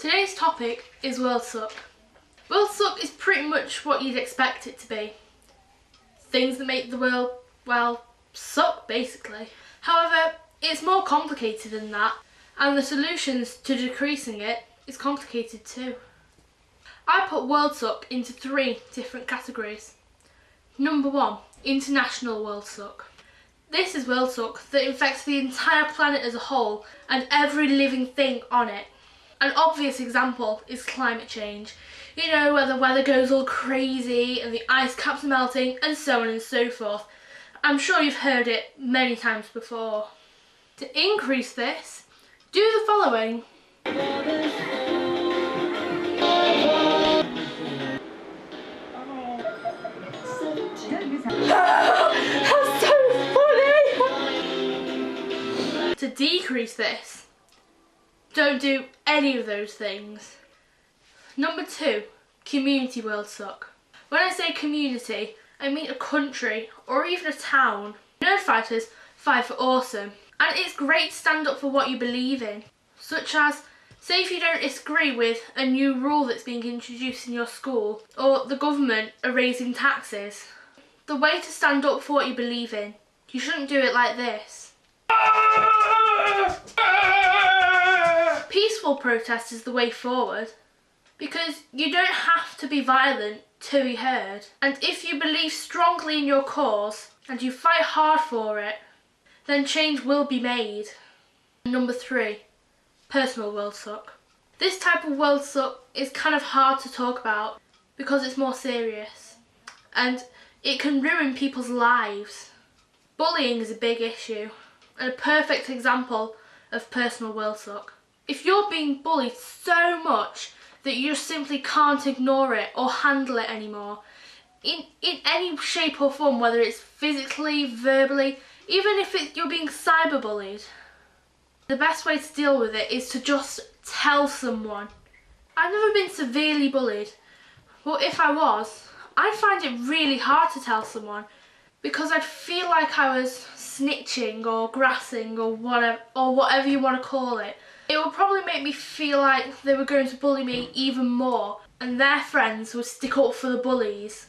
Today's topic is Worldsuck. Worldsuck is pretty much what you'd expect it to be. Things that make the world, well, suck basically. However, it's more complicated than that, and the solutions to decreasing it is complicated too. I put Worldsuck into 3 different categories. Number 1, international Worldsuck. This is Worldsuck that infects the entire planet as a whole and every living thing on it. An obvious example is climate change. You know, where the weather goes all crazy and the ice caps are melting and so on and so forth. I'm sure you've heard it many times before. To increase this, do the following. That's so funny! To decrease this, don't do any of those things. Number 2, community Worldsuck. When I say community, I mean a country or even a town. Nerdfighters fight for awesome, and it's great to stand up for what you believe in. Such as, say if you don't disagree with a new rule that's being introduced in your school, or the government are raising taxes. The way to stand up for what you believe in, you shouldn't do it like this. Peaceful protest is the way forward, because you don't have to be violent to be heard. And if you believe strongly in your cause and you fight hard for it, then change will be made. Number 3, personal Worldsuck. This type of Worldsuck is kind of hard to talk about because it's more serious and it can ruin people's lives. Bullying is a big issue and a perfect example of personal Worldsuck. If you're being bullied so much that you just simply can't ignore it or handle it anymore, in any shape or form, whether it's physically, verbally, even if you're being cyberbullied, the best way to deal with it is to just tell someone. I've never been severely bullied, but if I was, I'd find it really hard to tell someone because I'd feel like I was snitching or grassing or whatever you want to call it. It would probably make me feel like they were going to bully me even more and their friends would stick up for the bullies.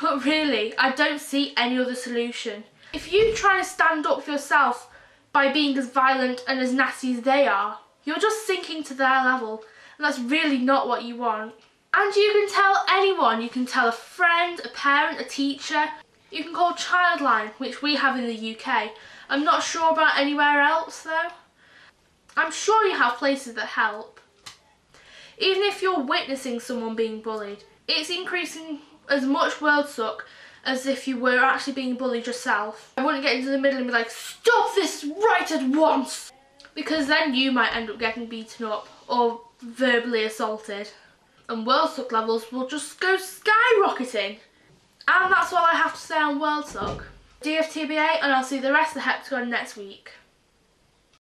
But really, I don't see any other solution. If you try to stand up for yourself by being as violent and as nasty as they are, you're just sinking to their level, and that's really not what you want. And you can tell anyone. You can tell a friend, a parent, a teacher. You can call Childline, which we have in the UK. I'm not sure about anywhere else though. I'm sure you have places that help. Even if you're witnessing someone being bullied, it's increasing as much Worldsuck as if you were actually being bullied yourself. I wouldn't get into the middle and be like, stop this right at once! Because then you might end up getting beaten up or verbally assaulted. And Worldsuck levels will just go skyrocketing. And that's all I have to say on Worldsuck. DFTBA, and I'll see the rest of the heptagon next week.